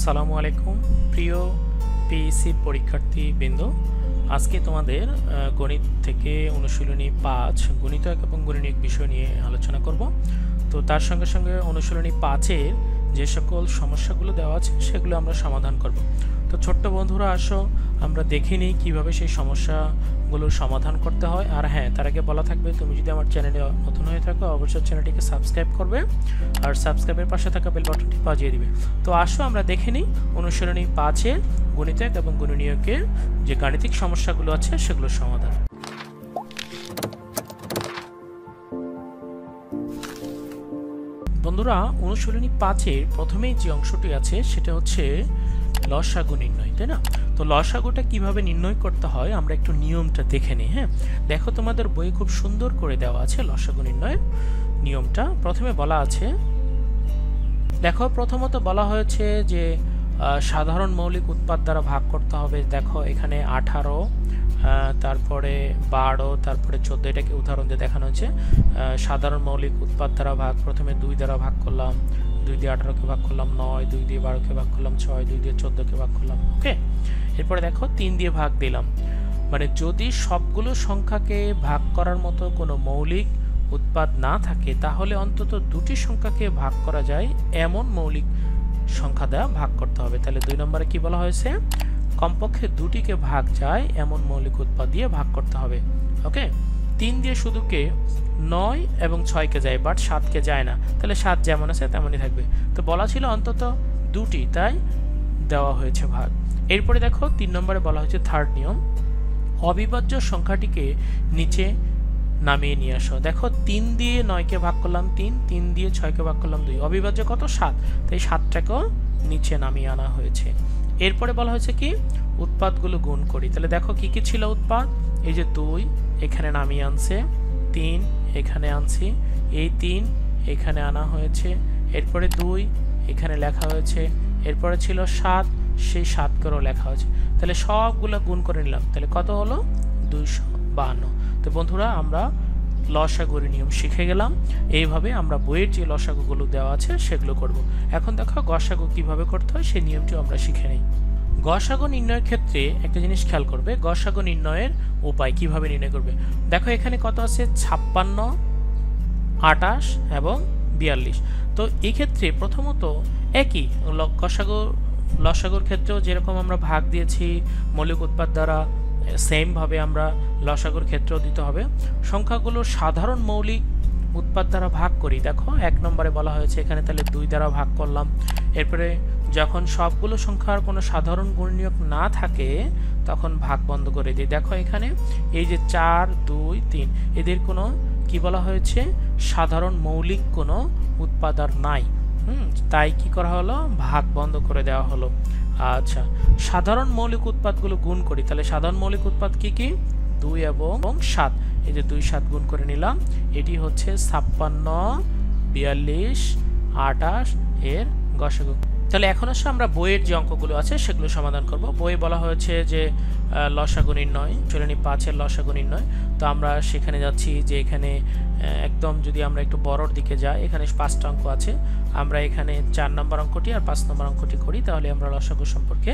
আসসালামু আলাইকুম প্রিয় পিএসসি পরীক্ষার্থীবৃন্দ। আজকে তোমাদের গণিত থেকে অনুশীলনী 5 গণিত এক এবং গণিত এক বিষয় নিয়ে আলোচনা করব। তো তার সঙ্গে সঙ্গে অনুশীলনী 5-এর যে সকল সমস্যাগুলো দেওয়া আছে সেগুলো আমরা সমাধান করব। তো ছোট্ট বন্ধুরা আসো আমরা দেখে নিই কীভাবে সেই সমস্যাগুলোর সমাধান করতে হয়। আর হ্যাঁ, তার আগে বলা থাকবে, তুমি যদি আমার চ্যানেলে নতুন হয়ে থাকো অবশ্যই চ্যানেলটিকে সাবস্ক্রাইব করবে আর সাবস্ক্রাইবের পাশে থাকা বেল বাটনটি বাজিয়ে দিবে। তো আসো আমরা দেখে নিই অনুশীলনী 5-এর গণিত এক এবং গণিত একের যে গাণিতিক সমস্যাগুলো আছে সেগুলোর সমাধান। বন্ধুরা, অনুশীলনী 5-এর প্রথমেই যে অংশটি আছে সেটা হচ্ছে লসাগু নির্ণয়, তাই না? তো লসাগুটা কিভাবে নির্ণয় করতে হয় আমরা একটু নিয়মটা দেখে নিই। হ্যাঁ, দেখো তোমাদের বইয়ে খুব সুন্দর করে দেওয়া আছে লসাগু নির্ণয়ের নিয়মটা। প্রথমে বলা আছে, দেখো প্রথমত বলা হয়েছে যে সাধারণ মৌলিক উৎপাদ দ্বারা ভাগ করতে হবে। দেখো এখানে 18, তারপরে 12, তারপরে 14, এটাকে উদাহরণ দিয়ে দেখানো হয়েছে। সাধারণ মৌলিক উৎপাদ দ্বারা ভাগ, প্রথমে 2 দ্বারা ভাগ করলাম, 2 দিয়ে 18কে ভাগ করলাম 9, 2 দিয়ে 12কে ভাগ করলাম 6, 2 দিয়ে 14কে ভাগ করলাম। ওকে, এরপরে দেখো 3 দিয়ে ভাগ দিলাম। মানে যদি সবগুলো সংখ্যাকে ভাগ করার মতো কোনো মৌলিক উৎপাদ না থাকে তাহলে অন্তত দুটি সংখ্যাকে ভাগ করা যায় এমন মৌলিক সংখ্যা দ্বারা ভাগ করতে হবে। তাহলে 2 নম্বরে কি বলা হয়েছে? কমপক্ষে দুটিকে ভাগ যায় এমন মৌলিক উৎপাদ দিয়ে ভাগ করতে হবে। ওকে, 3 দিয়ে শুধুকে 9 এবং 6কে যায়, বাট 7কে যায় না। তাহলে 7 যেমন আছে তেমনই থাকবে। তো বলা ছিল অন্তত দুটি, তাই দেওয়া হয়েছে ভাগ। এরপরে দেখো 3 নম্বরে বলা হয়েছে থার্ড নিয়ম, অবিভাজ্য সংখ্যাটিকে নিচে নামিয়ে নিয়ে আসো। দেখো 3 দিয়ে 9কে ভাগ করলাম 3, 3 দিয়ে 6কে ভাগ করলাম 2, অবিভাজ্য কত? 7, তাই 7টাকেও নিচে নামিয়ে আনা হয়েছে। এরপরে বলা হয়েছে কি, উৎপাদগুলো গুণ করি। তাহলে দেখো কি কি ছিল উৎপাদ? এই যে 2 এখানে নামিয়ে আনছে, 3 এখানে আনছি, এই 3 এখানে আনা হয়েছে, এরপরে 2 এখানে লেখা হয়েছে, এরপরে ছিল 7, সেই 7 করেও লেখা হয়েছে। তাহলে সবগুলো গুণ করে নিলাম, তাহলে কত হলো? 252। তো বন্ধুরা, আমরা লসাগুর নিয়ম শিখে গেলাম। এইভাবে আমরা বইয়ের যে লসাগুগুলো দেওয়া আছে সেগুলো করব। এখন দেখো গসাগু কিভাবে করতে হয় সেই নিয়মটি আমরা শিখে নিই। গসাগু নির্ণয়ের ক্ষেত্রে একটা জিনিস খেয়াল করবে, গসাগু নির্ণয়ের উপায় কিভাবে নির্ণয় করবে। দেখো এখানে কত আছে? 56, 28 এবং 42। তো এই ক্ষেত্রে প্রথমত একই লসাগুর ক্ষেত্রেও যেরকম আমরা ভাগ দিয়েছি মৌলিক উৎপাদ দ্বারা, সেম ভাবে আমরা লসাগুর ক্ষেত্রেও দিতে হবে। সংখ্যাগুলো সাধারণ মৌলিক উৎপাদ দ্বারা ভাগ করি। দেখো 1 নম্বরে বলা হয়েছে এখানে, তাহলে 2 দ্বারা ভাগ করলাম। এরপরে যখন সবগুলো সংখ্যার কোনো সাধারণ গুণনীয়ক না থাকে তখন ভাগ বন্ধ করে দিই। দেখো এখানে এই যে 4, 2, 3 এদের কোনো কি বলা হয়েছে? সাধারণ মৌলিক কোনো উৎপাদ আর নাই। তাই কি করা হলো? ভাগ বন্ধ করে দেওয়া হলো। আচ্ছা, সাধারণ মৌলিক উৎপাদগুলো গুণ করি। তাহলে সাধারণ মৌলিক উৎপাদ কি কি? 2 এবং 7। এই যে 2, 7 গুণ করে নিলাম। এটি হচ্ছে 56, 42, 28 এর গসাগু। তাহলে এখন আসলে আমরা বইয়ের যে অঙ্কগুলো আছে সেগুলো সমাধান করব। বইয়ে বলা হয়েছে যে লসাগু নির্ণয়, অনুশীলনী 5-এর লসাগু নির্ণয়। তো আমরা সেখানে যাচ্ছি যে এখানে একদম যদি আমরা একটু বড়র দিকে যাই, এখানে 5টা অঙ্ক আছে। আমরা এখানে 4 নম্বর অঙ্কটি আর 5 নম্বর অঙ্কটি করি, তাহলে আমরা লসাগু সম্পর্কে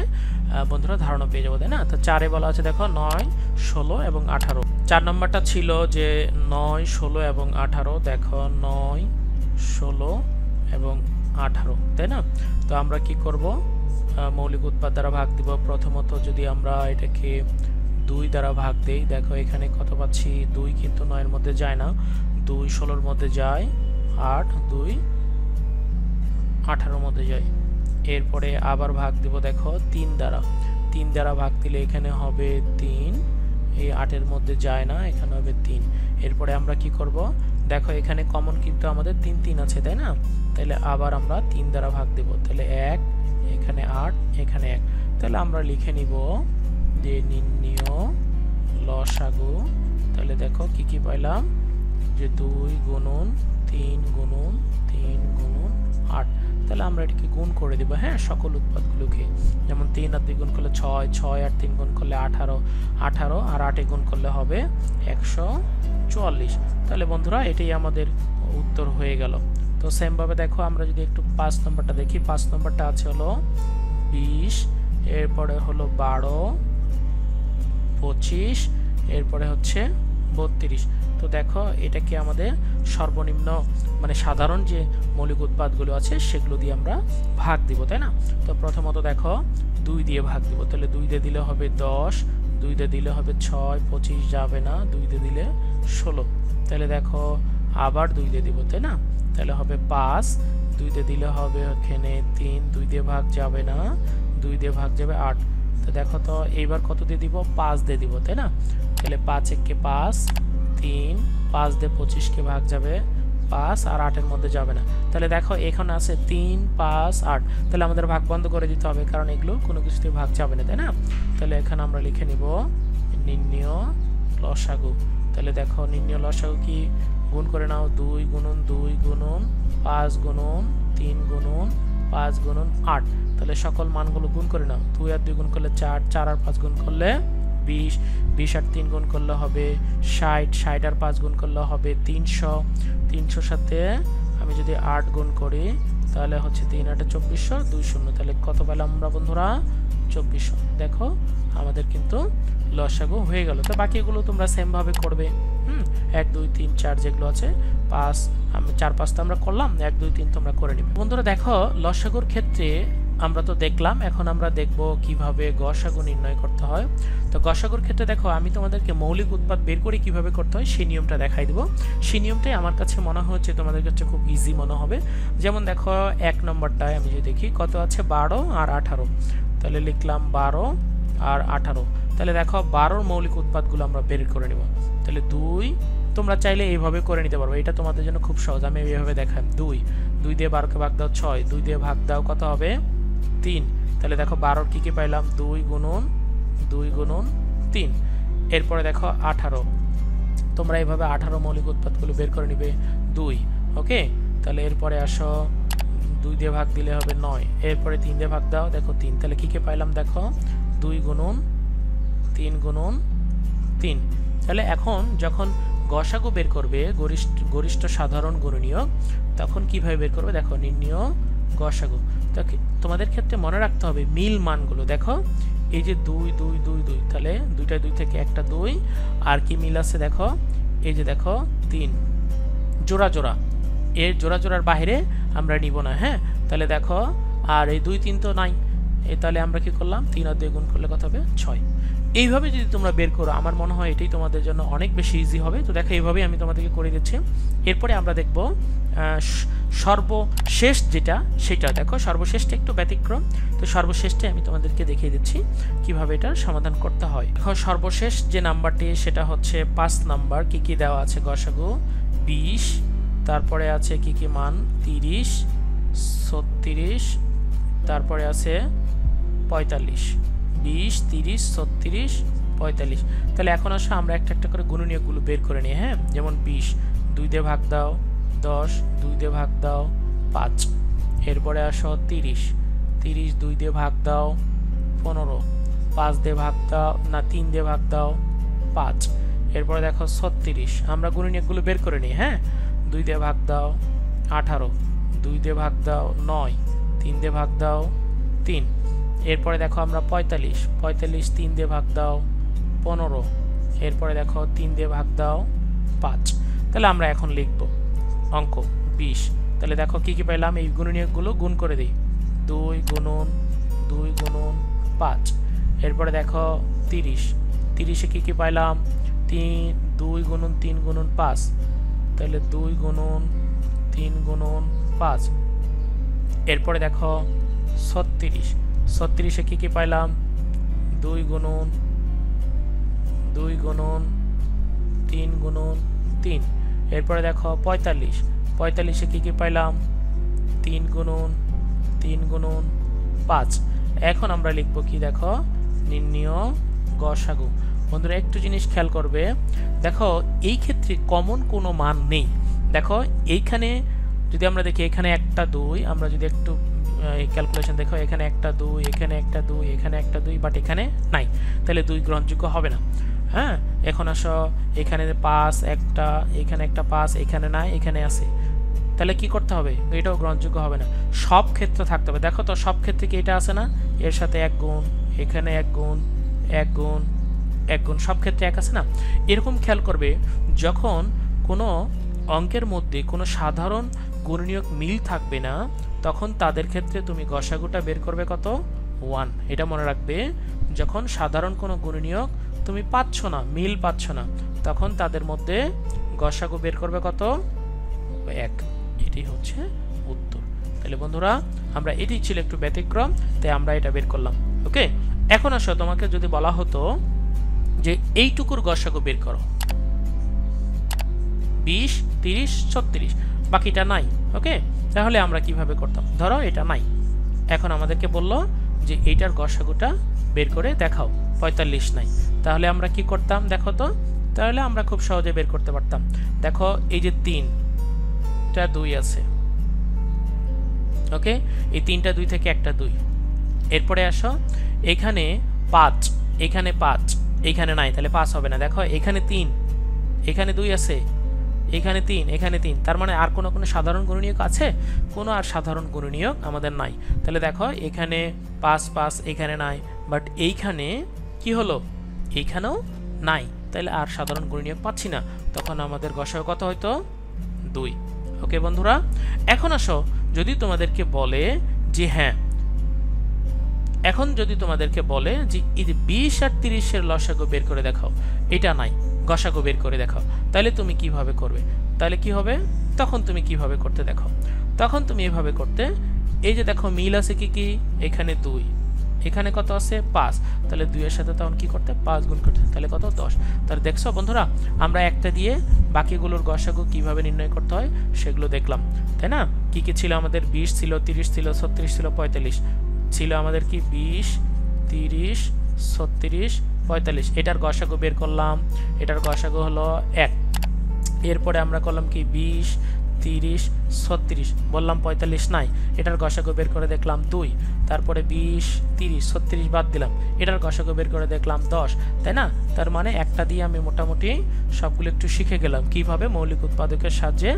বন্ধুরা ধারণা পেয়ে যাবো, তাই না? তো 4-এ বলা আছে দেখো 9, 16 এবং 18। 4 নম্বরটা ছিল যে 9, 16 এবং 18। দেখো 9, 16 এবং 18, তাই না? তো আমরা কি করব? মৌলিক উৎপাদ দ্বারা ভাগ দিব। প্রথমত যদি আমরা এটাকে 2 দ্বারা ভাগ দেই, দেখো এখানে কত পাচ্ছি? 2 কিন্তু 9 এর মধ্যে যায় না, 2 16 এর মধ্যে যায়, 8, 2 18 এর মধ্যে যায়। এরপরে আবার ভাগ দিব, দেখো 3 দ্বারা। 3 দ্বারা ভাগ দিলে এখানে হবে 3, এই 8 এর মধ্যে যায় না, এখানে হবে 3। এরপরে আমরা কি করব? দেখো এখানে কমন কিন্তু আমাদের 3 3 আছে, তাই না? তাহলে আবার আমরা 3 দ্বারা ভাগ দেব, তাহলে 1, এখানে 8, এখানে 1। তাহলে আমরা লিখে নিব যে নির্ণয় লসাগু। তাহলে দেখো কি কি পাইলাম? যে 2 গুণন 3 গুণন 3 গুণন 8। তাহলে আমরা এটাকে গুণ করে দেব, হ্যাঁ, সকল উৎপাদগুলোকে। যেমন 3 আর 2 গুণ করলে 6, 6 আর 3 গুণ করলে 18, 18 আর 8 গুণ করলে হবে 144। তাহলে বন্ধুরা এটাই আমাদের উত্তর হয়ে গেল। তো সেম ভাবে দেখো আমরা যদি একটু 5 নম্বরটা দেখি, 5 নম্বরটা আছে হলো 20, এরপরে হলো 12, 25, এরপরে হচ্ছে 32। তো দেখো এটা কি আমাদের সর্বনিম্ন মানে সাধারণ যে মৌলিক উৎপাদগুলো আছে সেগুলো দিয়ে আমরা ভাগ দিব, তাই না? তো প্রথমত দেখো 2 দিয়ে ভাগ দিব, তাহলে 2 দিয়ে দিলে হবে 10, 2 দিয়ে দিলে হবে 6, 25 যাবে না, 2 দিয়ে দিলে 16, তাহলে দেখো আবার 2 দিয়ে দিব, তাই না? তাহলে হবে 5, 2 দিয়ে দিলে হবে এখানে 3, 2 দিয়ে ভাগ যাবে না, 2 দিয়ে ভাগ যাবে 8। তো দেখো তো এইবার কত দিয়ে দিব? 5 দিয়ে দিব, তাই না? তাহলে 5 একে 5, 3, 5 দিয়ে 25 কে ভাগ যাবে 5 আর 8 এর মধ্যে যাবে না। তাহলে দেখো এখানে আছে 3, 5, 8, তাহলে আমাদের ভাগ বন্ধ করে দিতে হবে কারণ এগুলো কোনো কিছুতে ভাগ যাবে না, তাই না? তাহলে এখানে আমরা লিখে নিব নির্ণয় লসাগু। তাহলে দেখো নির্ণয় লসাগু কি? গুণ করে নাও, 2 গুণন 2 গুণন 5 গুণন 3 গুণন 5 গুণন 8। তাহলে সকল মানগুলো গুণ করে নাও, 2 আর 2 গুণ করলে 4, 4 আর 5 গুণ করলে 20, 20 আর 3 গুণ করলে হবে 60, 60 আর 5 গুণ করলে হবে 300, 300 সাথে আমি যদি 8 গুণ করি তাহলে হচ্ছে 3 8 2400, 2 শূন্য, তাহলে কত পেলাম আমরা বন্ধুরা? 2400। দেখো আমাদের কিন্তু লসাগু হয়ে গেল। তো বাকিগুলো তোমরা সেম ভাবে করবে। 1 2 3 4 যেগুলো আছে 5 আমি 4 5 তো আমরা করলাম, 1 2 3 তোমরা করে নিবে। বন্ধুরা দেখো লসাগুর ক্ষেত্রে আমরা তো দেখলাম, এখন আমরা দেখব কিভাবে গসাগু নির্ণয় করতে হয়। তো গসাগুর ক্ষেত্রে দেখো আমি তোমাদেরকে মৌলিক উৎপাদ বের করে কিভাবে করতে হয় সেই নিয়মটা দেখাই দেব। সেই নিয়মটাই আমার কাছে মনে হচ্ছে তোমাদের কাছে খুব ইজি মনে হবে। যেমন দেখো 1 নম্বরটায় আমি যদি দেখি কত আছে 12 আর 18, তাহলে লিখলাম 12 আর 18। তাহলে দেখো 12 মৌলিক উৎপাদগুলো আমরা বের করে নেব। তাহলে 2, তোমরা চাইলে এইভাবে করে নিতে পারো, এটা তোমাদের জন্য খুব সহজ, আমি এইভাবে দেখাই। 2 দিয়ে 12 কে ভাগ দাও 6, 2 দিয়ে ভাগ দাও কত হবে 3। তাহলে দেখো 12 কি কি পাইলাম 2 গুণন 3। এরপরে দেখো 18, তোমরা এইভাবে 18 মৌলিক উৎপাদগুলো বের করে নিবে 2। ওকে, তাহলে এরপরে আসো 2 দিয়ে ভাগ দিলে হবে 9, এরপরে 3 দিয়ে ভাগ দাও, দেখো 3। তাহলে কি কি পাইলাম দেখো 2 গুণন 3। তাহলে এখন যখন গসাগু বের করবে গরিষ্ঠ সাধারণ গুণনীয়ক, তখন কিভাবে বের করবে দেখো নির্ণয় গসাগু। তোমাদের ক্ষেত্রে মনে রাখতে হবে মিল মানগুলো। দেখো এই যে 2 2 2 2, তাহলে 2টা 2 থেকে একটা 2, আর কি মিল আছে দেখো এই যে দেখো 3 জোড়া জোড়া, এর জোড়া জোড়ার বাইরে আমরা নিব না। হ্যাঁ, তাহলে দেখো আর এই 2 3 তো নাই, তাহলে আমরা কি করলাম 3 আর 2 গুণ করলে কত হবে 6। এইভাবে যদি তোমরা বের করো আমার মনে হয় এটাই তোমাদের জন্য অনেক বেশি ইজি হবে। তো দেখো এইভাবেই আমি তোমাদেরকে করে দিচ্ছি। এরপরে আমরা দেখব সর্বশেষ যেটা, সেটা দেখো সর্বশেষটা একটু ব্যতিক্রম। তো সর্বশেষটা আমি তোমাদেরকে দেখিয়ে দিচ্ছি কিভাবে এটার সমাধান করতে হয়। দেখো সর্বশেষ যে নাম্বারটি সেটা হচ্ছে 5 নাম্বার। কি কি দেওয়া আছে গসাগু 20, তারপরে আছে কি কি মান 30, 36, তারপরে আছে 45, 20 30 36 45। তাহলে এখন আসো আমরা একটা একটা করে গুণনীয়কগুলো বের করে নিই। হ্যাঁ, যেমন 20 2 দিয়ে ভাগ দাও 10, 2 দিয়ে ভাগ দাও 5। এরপরে আসো 30 2 দিয়ে ভাগ দাও 15, 5 দিয়ে ভাগ দাও না 3 দিয়ে ভাগ দাও 5। এরপরে দেখো 36, আমরা গুণনীয়কগুলো বের করে নিই। হ্যাঁ, 2 দিয়ে ভাগ দাও 18, 2 দিয়ে ভাগ দাও 9, 3 দিয়ে ভাগ দাও 3। এরপরে দেখো আমরা 45 3 দিয়ে ভাগ দাও 15, এরপরে দেখো 3 দিয়ে ভাগ দাও 5। তাহলে আমরা এখন লিখব অঙ্ক 20। তাহলে দেখো কি কি পাইলাম, এই গুণনীয়কগুলো গুণ করে দিই 2 গুণন 5। এরপরে দেখো 30 30 এ কি কি পাইলাম 2 গুণন 5, তাহলে 2 গুণন 5। এরপরে দেখো 36 এ কি কি পাইলাম 2 গুণন 3। এরপরে দেখো 45 এ কি কি পাইলাম 3 গুণন 5। এখন আমরা লিখব কি দেখো নির্ণয় গসাগু। বন্ধুরা একটু জিনিস খেয়াল করবে, দেখো এই ক্ষেত্রে কমন কোনো মান নেই। দেখো এইখানে যদি আমরা দেখি এখানে একটা 2, আমরা যদি একটু ক্যালকুলেশন দেখো এখানে একটা 2, এখানে একটা 2, এখানে একটা 2, বাট এখানে নাই, তাহলে 2 গ্রহণযোগ্য হবে না। হ্যাঁ, এখন আসো এখানে 5 একটা, এখানে একটা 5, এখানে নাই, এখানে আছে, তাহলে কি করতে হবে, এটাও গ্রহণযোগ্য হবে না, সব ক্ষেত্রে থাকতে হবে। দেখো তো সব ক্ষেত্রে কি এটা আছে না, এর সাথে 1 গুণ, এখানে 1 গুণ, 1 গুণ, 1 গুণ, সব ক্ষেত্রে 1 আছে না। এরকম খেয়াল করবে যখন কোনো অঙ্কের মধ্যে কোনো সাধারণ গুণনীয়ক মিল থাকবে না, তখন তাদের ক্ষেত্রে তুমি গসাগুটা বের করবে কত, 1। এটা মনে রাখবে, যখন সাধারণ কোনো গুণনীয়ক তুমি পাচ্ছ না, মিল পাচ্ছ না, তখন তাদের মধ্যে গসাগু বের করবে কত, 1। এটি হচ্ছে উত্তর। তাহলে বন্ধুরা আমরা এটি ছিল একটু ব্যতিক্রম, তাই আমরা এটা বের করলাম। ওকে, এখন আসো তোমাকে যদি বলা হতো যে এইটুকুর গসাগু বের করো, 20, 30, 36, বাকিটা নাই। ওকে, তাহলে আমরা কিভাবে করতাম, ধরো এটা নাই, এখন আমাদেরকে বলল যে এইটার গসাগুটা বের করে দেখাও, 45 নাই, তাহলে আমরা কি করতাম দেখো তো, তাহলে আমরা খুব সহজে বের করতে পারতাম। দেখো এই যে 3টা 2 আছে, ওকে, এই 3টা 2 থেকে একটা 2, এরপরে আসো এখানে 5, এখানে 5, এখানে নাই, তাহলে 5 হবে না। দেখো এখানে 3, এখানে 2 আছে, এখানে 3, এখানে 3, তার মানে আর কোনো সাধারণ গুণনীয়ক আছে, কোনো আর সাধারণ গুণনীয়ক আমাদের নাই। তাহলে দেখো এখানে 5 5, এখানে নাই, বাট এইখানে কি হলো, এইখানেও নাই, তাহলে আর সাধারণ গুণনীয়ক পাচ্ছি না, তখন আমাদের গসাগু কত হয়তো, 2। ওকে বন্ধুরা, এখন আসো যদি তোমাদেরকে বলে যে হ্যাঁ, এখন যদি তোমাদেরকে বলে যে এই যে 20 আর 30 এর লসাগু বের করে দেখাও, এটা নাই, গসাগু বের করে দেখাও, তাহলে তুমি কিভাবে করবে, তাহলে কি হবে, তখন তুমি কিভাবে করতে দেখো, তখন তুমি এভাবে করতে, এই যে দেখো মিল আছে কি কি, এখানে 2, এখানে কত আছে 5, তাহলে 2 এর সাথে তখন কি করতে, 5 গুণ করতে, তাহলে কত 10। তাহলে দেখছো বন্ধুরা, আমরা একটা দিয়ে বাকিগুলোর গসাগু কিভাবে নির্ণয় করতে হয় সেগুলো দেখলাম, তাই না। কি কি ছিল আমাদের, 20 ছিল, 30 ছিল, 36 ছিল, 45 ছিল আমাদের, কি 20, 30, 36, 45, এটার গসাগু বের করলাম, এটার গসাগু হলো 1। এরপরে আমরা করলাম কি 20, 30, 36, বললাম 45 নাই, এটার গসাগু বের করে দেখলাম 2, তারপরে 20, 30, 36 বাদ দিলাম, এটার গসাগু বের করে দেখলাম 10, তাই না। তার মানে একটা দিয়ে আমি মোটামুটি সবগুলো একটু শিখে গেলাম কিভাবে মৌলিক উৎপাদকের সাহায্যে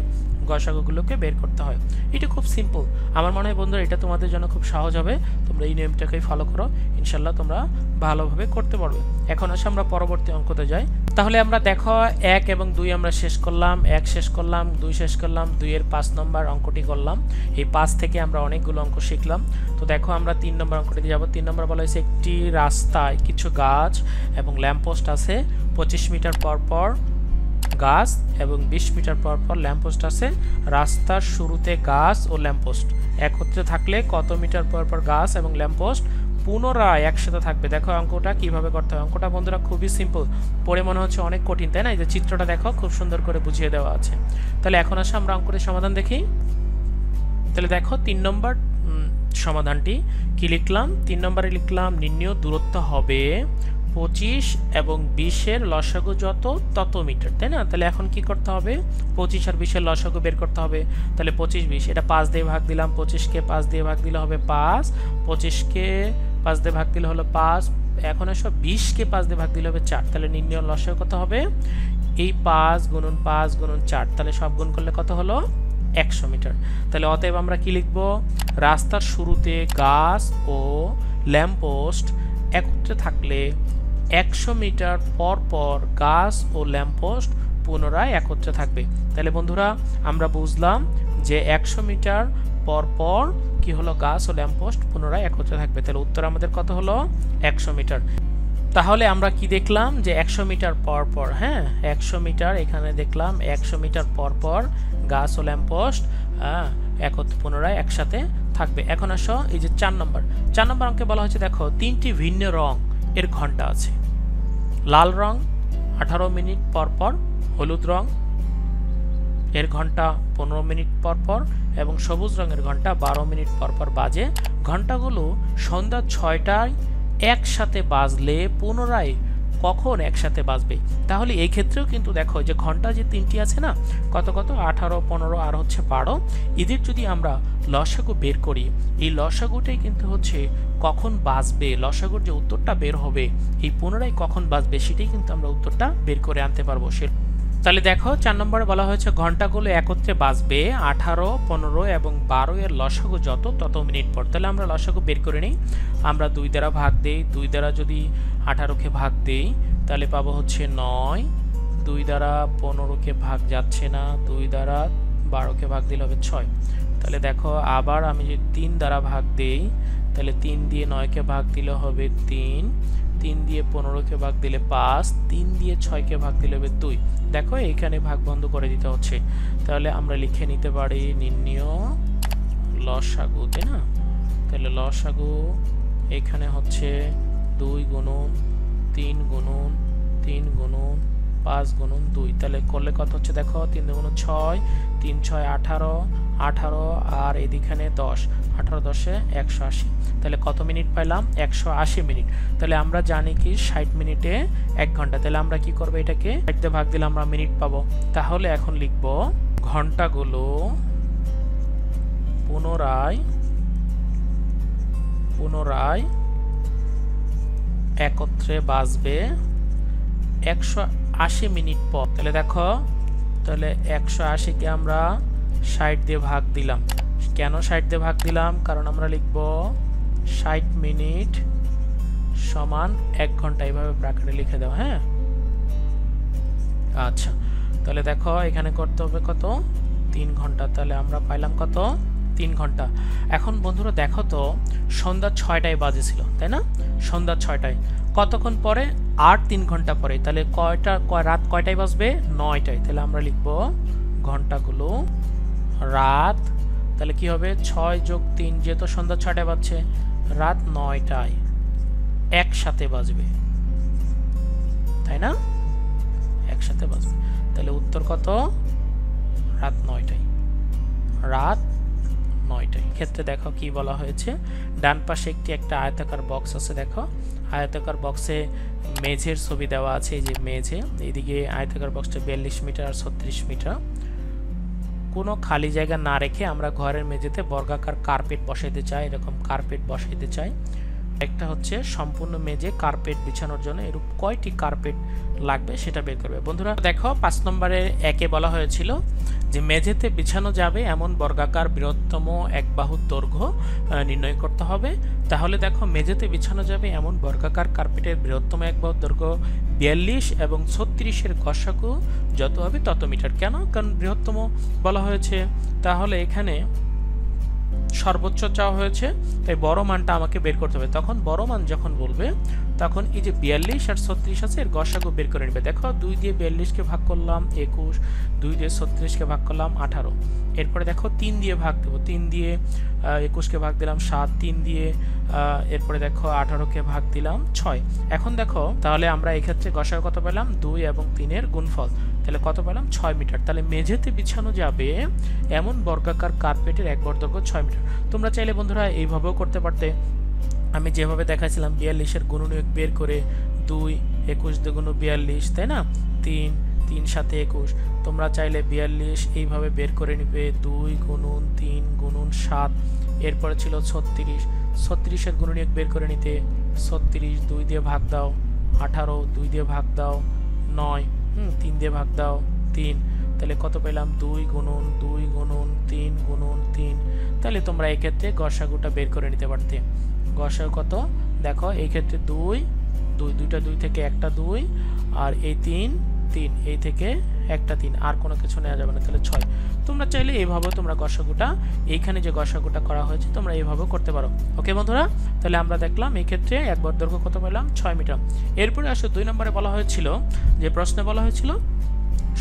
গসাগুগুলোকে বের করতে হয়। এটা খুব সিম্পল, আমার মনে হয় বন্ধুরা এটা তোমাদের জন্য খুব সহজ হবে, তোমরা এই নিয়মটাকেই ফলো করো, ইনশাল্লাহ তোমরা ভালোভাবে করতে পারবে। এখন আসে আমরা পরবর্তী অঙ্কতে যাই। তাহলে আমরা দেখো 1 এবং 2 আমরা শেষ করলাম, 1 শেষ করলাম, 2 শেষ করলাম, 2 এর 5 নম্বর অঙ্কটি করলাম। এই 5 থেকে আমরা অনেকগুলো অঙ্ক শিখলাম। তো দেখো আমরা 3 নম্বর অঙ্কটিতে যাব। 3 নম্বর বলা হয়েছে একটি রাস্তায় কিছু গাছ এবং ল্যাম্পপোস্ট আছে, 25 মিটার পর পর গাছ এবং 20 মিটার পর পর ল্যাম্পপোস্ট আছে। রাস্তার শুরুতে গাছ ও ল্যাম্পপোস্ট একত্রে থাকলে কত মিটার পর পর গাছ এবং ল্যাম্পপোস্ট পুনরায় একসাথে থাকবে। দেখো অঙ্কটা কিভাবে করতে হয়। অঙ্কটা বন্ধুরা খুবই সিম্পল, পড়ে মনে হচ্ছে অনেক কঠিন, তাই না। এই যে চিত্রটা দেখো খুব সুন্দর করে বুঝিয়ে দেওয়া আছে। তাহলে এখন আসে আমরা অঙ্কটির সমাধান দেখি। তাহলে দেখো 3 নম্বর সমাধানটি কি লিখলাম। 3 নম্বরে লিখলাম নির্ণীয় দূরত্ব হবে 25 এবং 20 এর লসাগু যত তত মিটার, তাই না। তাহলে এখন কি করতে হবে, 25 আর 20 এর লসাগু বের করতে হবে। তাহলে 25 20, এটা 5 দিয়ে ভাগ দিলাম, 25 কে 5 দিয়ে ভাগ দিলে হবে 5, 25 কে 5 দিয়ে ভাগ দিলে হলো 5। এখন এসব 20 কে 5 দিয়ে ভাগ দিলে হবে 4। তাহলে নির্ণীয় লসাগু কত হবে, এই 5 গুণন 5 গুণন 4, তাহলে সব গুণ করলে কত হলো 100 মিটার। তাহলে অতএব আমরা কি লিখব, রাস্তার শুরুতে গাছ ও ল্যাম্পপোস্ট একত্রে থাকলে 100 মিটার পর পর গাছ ও ল্যাম্পপোস্ট পুনরায় একত্রে থাকবে। তাহলে বন্ধুরা আমরা বুঝলাম যে 100 মিটার পর পর কি হলো, গাছ ও ল্যাম্পপোস্ট পুনরায় একত্রে থাকবে। তাহলে উত্তর আমাদের কত হলো, 100 মিটার। তাহলে আমরা কি দেখলাম যে 100 মিটার পর পর, হ্যাঁ 100 মিটার, এখানে দেখলাম 100 মিটার পর পর গাছ ও ল্যাম্পপোস্ট একত্রে পুনরায় একসাথে থাকবে। এখন আসো এই যে 4 নম্বর অঙ্কে বলা হয়েছে দেখো 3টি ভিন্ন রং এর ঘন্টা আছে। লাল রং 18 মিনিট পর পর, হলুদ রং এর ঘন্টা 15 মিনিট পর পর এবং সবুজ রঙের ঘন্টা 12 মিনিট পর পর বাজে। ঘন্টাগুলো সন্ধ্যা 6টায় একসাথে বাজলে পুনরায় কখন একসাথে বাজবে। তাহলে এই ক্ষেত্রেও কিন্তু দেখো যে ঘন্টা যে 3টি আছে না, কত কত 18 15 আর হচ্ছে 12, এদের যদি আমরা লসাগু বের করি, এই লসাগুটাই কিন্তু হচ্ছে কখন বাজবে, লসাগুর যে উত্তরটা বের হবে এই পুনরায় কখন বাজবে সেটাই কিন্তু আমরা উত্তরটা বের করে আনতে পারবো। তাহলে দেখো 4 নম্বরে বলা হয়েছে ঘন্টাগুলো একত্রে বাজবে 18, 15 এবং 12 এর লসাগু যত তত মিনিট পর। তাহলে আমরা লসাগু বের করে নিই। আমরা 2 দ্বারা ভাগ দেই, 2 দ্বারা যদি 18কে ভাগ দেই তাহলে পাবো হচ্ছে 9, 2 দ্বারা 15কে ভাগ যাচ্ছে না, 2 দ্বারা 12কে ভাগ দিলে হবে 6। তাহলে দেখো আবার আমি যদি 3 দ্বারা ভাগ দেই তাহলে 3 দিয়ে 9কে ভাগ দিলে হবে 3, 3 দিয়ে 15কে ভাগ দিলে 5, 3 দিয়ে 6কে ভাগ দিলে হবে 2। দেখো এইখানে ভাগ বন্ধ করে দিতে হচ্ছে। তাহলে আমরা লিখে নিতে পারি নির্ণয় লসাগু, তাই না? তাহলে লসাগু এখানে হচ্ছে 2 গুণন 3 গুণন 3 গুণন 5 গুণন 2। তাহলে করলে কত হচ্ছে দেখো 3 গুণ 6, 3 6 18, 18 আর এদিকে 10, 18 10 180। তাহলে কত মিনিট পাইলাম? 180 মিনিট। তাহলে আমরা জানি কি 60 মিনিটে 1 ঘন্টা। তাহলে আমরা কি করব, এটাকে 60 দিয়ে ভাগ দিলে আমরা মিনিট পাবো। তাহলে এখন লিখব ঘন্টাগুলো পুনরায় একত্রে বাজবে 180 মিনিট পর। তাহলে দেখো, তাহলে 180কে আমরা 60 দিয়ে ভাগ দিলাম। কেন 60 দিয়ে ভাগ দিলাম? কারণ আমরা লিখব 60 মিনিট সমান 1 ঘন্টা, এইভাবে ব্র্যাকেটে লিখে দাও। হ্যাঁ, আচ্ছা। তাহলে দেখো এখানে করতে হবে কত? 3 ঘন্টা। তাহলে আমরা পাইলাম কত? 3 ঘন্টা। এখন বন্ধুরা দেখো তো, সন্ধ্যা 6টায় বাজেছিল, তাই না? সন্ধ্যা 6টায় কতক্ষণ পরে? আর 3 ঘন্টা পরে। তাহলে রাত কয়টায় বাজবে? 9টায়। তাহলে আমরা লিখব ঘন্টাগুলো রাত, তাহলে কি হবে 6 যোগ 3, যেহেতু সন্ধ্যা 6টায় বাজছে, রাত 9টায় একসাথে বাজবে, তাই না? একসাথে বাজবে। তাহলে উত্তর কত? রাত 9টায়। রাত 9টায়। ক্ষেত্রে দেখো কি বলা হয়েছে, ডান পাশে একটা আয়তাকার বক্স আছে। দেখো আয়তাকার বক্সে মেঝের ছবি দেওয়া আছে, এই যে মেঝে। এইদিকে আয়তাকার বক্সটা 42 মিটার আর 36 মিটার। কোনো খালি জায়গা না রেখে আমরা ঘরের মেঝেতে বর্গাকার কার্পেট বসাইতে চাই, এরকম কার্পেট বসাইতে চাই। একটা হচ্ছে সম্পূর্ণ মেঝে কার্পেট বিছানোর জন্য এরূপ কয়টি কার্পেট লাগবে সেটা বের করবে। বন্ধুরা দেখো 5 নম্বরে একে বলা হয়েছিল যে মেঝেতে বিছানো যাবে এমন বর্গাকার বৃহত্তম এক বাহুর দৈর্ঘ্য নির্ণয় করতে হবে। তাহলে দেখো মেঝেতে বিছানো যাবে এমন বর্গাকার কার্পেটের বৃহত্তম এক বাহুর দৈর্ঘ্য 42 এবং 36-এর গসাগু যত হবে তত মিটার। কেন? কারণ বৃহত্তম বলা হয়েছে, তাহলে এখানে সর্বোচ্চ চাওয়া হয়েছে, তাই বড় মানটা আমাকে বের করতে হবে। তখন বড় মান যখন বলবে তখন এই যে 42 আর 36 আছে এর গসাগু বের করে নেবে। দেখো 2 দিয়ে 42কে ভাগ করলাম 21, 2 দিয়ে 36কে ভাগ করলাম 18। এরপরে দেখো 3 দিয়ে ভাগ দেবো, 3 দিয়ে 21কে ভাগ দিলাম 7, 3 দিয়ে এরপরে দেখো 18কে ভাগ দিলাম 6। এখন দেখো তাহলে আমরা এক্ষেত্রে গসাগু কত পেলাম? 2 এবং 3 এর গুণফল। তাহলে কত পেলাম? 6 মিটার। তাহলে মেঝেতে বিছানো যাবে এমন বর্গাকার কার্পেটের এক বর্গদৈর্ঘ্য 6 মিটার। তোমরা চাইলে বন্ধুরা এইভাবেও করতে পারতে। আমি যেভাবে দেখাইছিলাম 42-এর গুণনীয়ক বের করে 2, 21 দুগুণ 42, তাই না? 3, 3 সাথে 21। তোমরা চাইলে 42 এইভাবে বের করে নিবে 2 গুণন 3 গুণন 7। এরপরে ছিল 36, 36-এর গুণনীয়ক বের করে নিতে 36, 2 দিয়ে ভাগ দাও 18, 2 দিয়ে ভাগ দাও 9, 3 দিয়ে ভাগ দাও 3। তাহলে কত পেলাম? 2 গুণন 2 গুণন 3 গুণন 3। তাহলে তোমরা এই ক্ষেত্রে গসাগুটা বের করে নিতে পারতে। গসাগু কত? দেখো এই ক্ষেত্রে 2, 2টা 2 থেকে একটা 2, আর এই 3, 3 এই থেকে একটা 3, আর কোনো কিছু নেওয়া যাবে না। তাহলে 6। তোমরা চাইলে এইভাবে তোমরা গসাগুটা, এইখানে যে গসাগুটা করা হয়েছে তোমরা এইভাবে করতে পারো। ওকে বন্ধুরা, তাহলে আমরা দেখলাম এই ক্ষেত্রে এক বর্গদৈর্ঘ্য কত পেলাম? 6 মিটার। এরপরে আসলে 2 নম্বরে বলা হয়েছিল, যে প্রশ্নে বলা হয়েছিল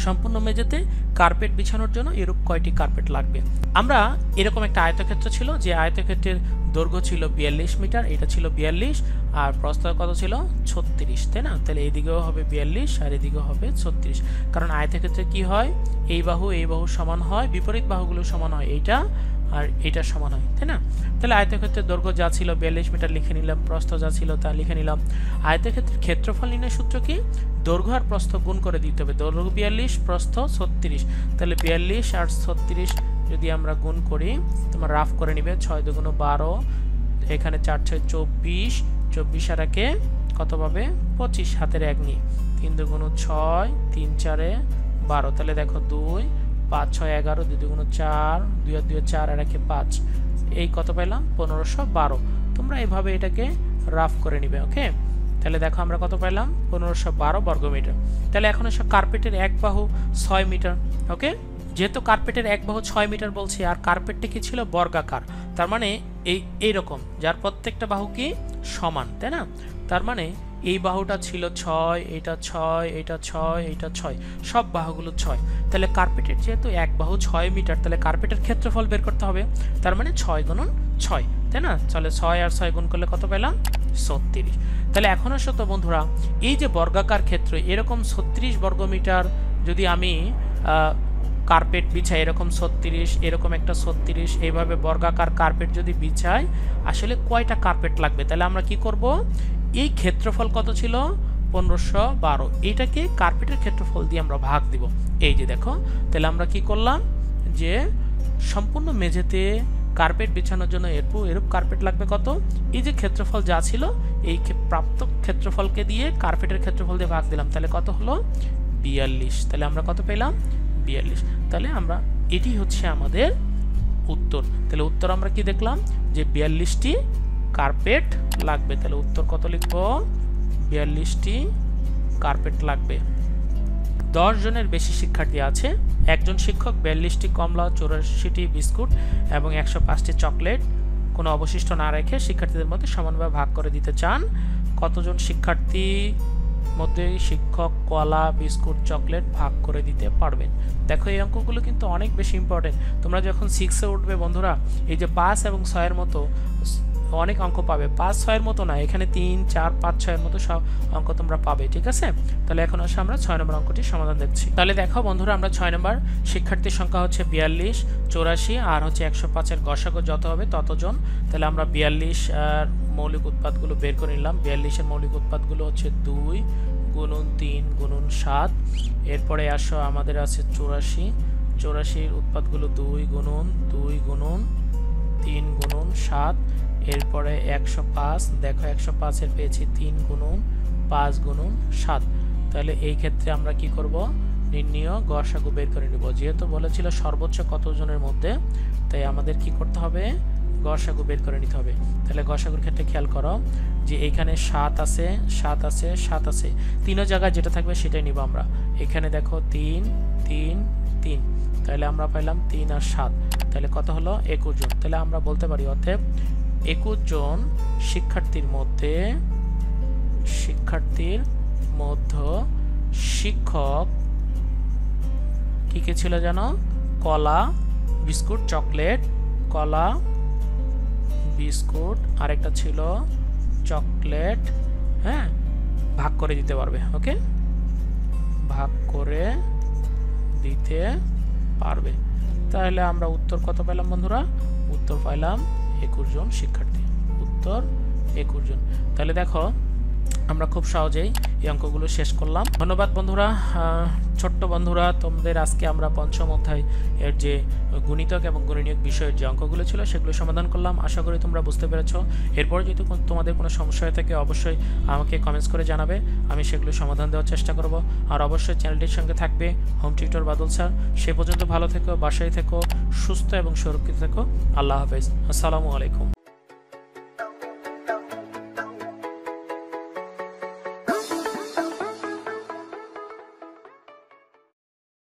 সম্পূর্ণ মেঝেতে কার্পেট বিছানোর জন্য এরূপ কয়টি কার্পেট লাগবে। আমরা এরকম একটা আয়তক্ষেত্র ছিল, যে আয়তক্ষেত্রের দৈর্ঘ্য ছিল 42 মিটার, এটা ছিল 42, আর প্রস্থ কত ছিল? 36, তাই না? তাহলে এইদিকেও হবে 42 আর এদিকেও হবে 36। কারণ আয়তক্ষেত্রে কি হয়, এই বাহু সমান হয়, বিপরীত বাহুগুলো সমান হয়, এইটা আর এটা সমান হয়, তাই না? তাহলে আয়তক্ষেত্রের দৈর্ঘ্য যা ছিল 42 মিটার লিখে নিলাম, প্রস্থ যা ছিল তা লিখে নিলাম। আয়তক্ষেত্রের ক্ষেত্রফল নির্ণয়ের সূত্র কি? দৈর্ঘ্য আর প্রস্থ গুণ করে দিতে হবে। দৈর্ঘ্য 42, প্রস্থ 36। তাহলে 42 আর 36 যদি আমরা গুণ করি, তোমরা রাফ করে নিবে, 6 দুগুণ 12, এখানে 4 6 24, 24 আর একে কত পাবে? 25, হাতের 1 নিয়ে 3 দুগুণ 6, 3 4 12, তাহলে দেখো 2 5 6 11, 2 2 4, 2 আর 2 4 আর 1 5, এই কত পেলাম 1512। তোমরা এইভাবে এটাকে রাফ করে নিবে। ওকে, তাহলে দেখো আমরা কত পেলাম 1512 বর্গমিটার। তাহলে এখন এসে কার্পেটের এক বাহু 6 মিটার। ওকে, যেহেতু কার্পেটের এক বাহু 6 মিটার বলছি, আর কার্পেটটা কি ছিল বর্গাকার, তার মানে এইরকম, যার প্রত্যেকটা বাহু কি সমান, তাই না? তার মানে এই বাহুটা ছিল 6, এটা 6, এটা 6, এটা 6, সব বাহুগুলো 6। তাহলে কার্পেটের যেহেতু এক বাহু 6 মিটার, তাহলে কার্পেটের ক্ষেত্রফল বের করতে হবে। তার মানে 6 গুণন 6, তাই না? তাহলে 6 আর 6 গুণ করলে কত পেলাম 36। তাহলে এখন আসো তো বন্ধুরা, এই যে বর্গাকার ক্ষেত্র, এরকম 36 বর্গমিটার যদি আমি কার্পেট বিছাই, এরকম 36, এরকম একটা 36, এইভাবে বর্গাকার কার্পেট যদি বিছাই, আসলে কয়টা কার্পেট লাগবে? তাহলে আমরা কি করব, এই ক্ষেত্রফল কত ছিল 1512, এইটাকে কার্পেটের ক্ষেত্রফল দিয়ে আমরা ভাগ দিব। এই যে দেখো, তাহলে আমরা কি করলাম, যে সম্পূর্ণ মেঝেতে কার্পেট বিছানোর জন্য এরূপ কার্পেট লাগবে কত, এই যে ক্ষেত্রফল যা ছিল এই প্রাপ্ত ক্ষেত্রফলকে দিয়ে কার্পেটের ক্ষেত্রফল দিয়ে ভাগ দিলাম, তাহলে কত হলো 42। তাহলে আমরা কত পেলাম 42। তাহলে আমরা এটি হচ্ছে আমাদের উত্তর। তাহলে উত্তর আমরা কি দেখলাম, যে 42টি কার্পেট লাগবে। তাহলে উত্তর কত লিখব, 42টি কার্পেট লাগবে। 10 জনের বেশি শিক্ষার্থী আছে, একজন শিক্ষক 42টি কমলা, 84টি বিস্কুট এবং 105টি চকলেট কোনো অবশিষ্ট না রেখে শিক্ষার্থীদের মধ্যে সমানভাবে ভাগ করে দিতে চান। কতজন শিক্ষার্থী মধ্যে শিক্ষক কলা, বিস্কুট, চকলেট ভাগ করে দিতে পারবেন? দেখো এই অঙ্কগুলো কিন্তু অনেক বেশি ইম্পর্টেন্ট। তোমরা যখন 6-এ উঠবে বন্ধুরা, এই যে 5 এবং 6-এর মতো অনেক অঙ্ক পাবে। 5 6-এর মতো না, এখানে 3 4 5 6-এর মতো সব অঙ্ক তোমরা পাবে, ঠিক আছে? তাহলে এখন আসলে আমরা 6 নম্বর অঙ্কটির সমাধান দেখছি। তাহলে দেখো বন্ধুরা, আমরা 6 নম্বর শিক্ষার্থীর সংখ্যা হচ্ছে 42, 84 আর হচ্ছে 105-এর গসাগু যত হবে ততজন। তাহলে আমরা 42 আর মৌলিক উৎপাদগুলো বের করে নিলাম। 42-এর মৌলিক উৎপাদগুলো হচ্ছে 2 গুণন 3 গুণন 7। এরপরে আসো আমাদের আছে 84, 84-এর উৎপাদগুলো 2 গুণন 3 গুণন 7। এরপরে 105, দেখো 105-এর পেয়েছি 3 গুণন 5 গুণন 7। তাহলে এই ক্ষেত্রে আমরা কি করব, নির্ণয় গসাগু বের করে নিব। যেহেতু বলেছিল সর্বোচ্চ কতজনের মধ্যে, তাই আমাদের কি করতে হবে, গসাগু বের করে নিতে হবে। তাহলে গসাগুর ক্ষেত্রে খেয়াল করো যে এইখানে 7 আছে, 7 আছে, 7 আছে, তিনও জায়গায় যেটা থাকবে সেটাই নিব আমরা। এখানে দেখো 3 3 3, তাহলে আমরা পাইলাম 3 আর 7, তাহলে কত হলো 21 জন। তাহলে আমরা বলতে পারি অতএব 21 জন শিক্ষার্থীর মধ্যে শিক্ষক কি কি ছিল জানো, কলা, বিস্কুট, চকলেট, কলা, বিস্কুট, আরেকটা ছিল চকলেট, হ্যাঁ, ভাগ করে দিতে পারবে। ওকে, ভাগ করে দিতে পারবে। তাহলে আমরা উত্তর কত পেলাম বন্ধুরা, উত্তর পাইলাম 21 জন শিক্ষার্থী, উত্তর 21 জন। তাহলে দেখো আমরা খুব সহজেই এই অঙ্কগুলো শেষ করলাম। ধন্যবাদ বন্ধুরা। ছোট্ট বন্ধুরা, তোমাদের আজকে আমরা পঞ্চম অধ্যায় এর যে গুণিতক এবং গণিনীয় বিষয়ের যে অঙ্কগুলো ছিল সেগুলো সমাধান করলাম। আশা করি তোমরা বুঝতে পেরেছো। এরপর যদি তোমাদের কোনো সমস্যা হয়ে থাকে অবশ্যই আমাকে কমেন্টস করে জানাবে, আমি সেগুলো সমাধান দেওয়ার চেষ্টা করব। আর অবশ্যই চ্যানেলটির সঙ্গে থাকবে হোম টিউটর বাদল স্যার। সে পর্যন্ত ভালো থেকো, বাসায় থেকো, সুস্থ এবং সুরক্ষিত থেকো। আল্লাহ হাফেজ, আসসালামু আলাইকুম।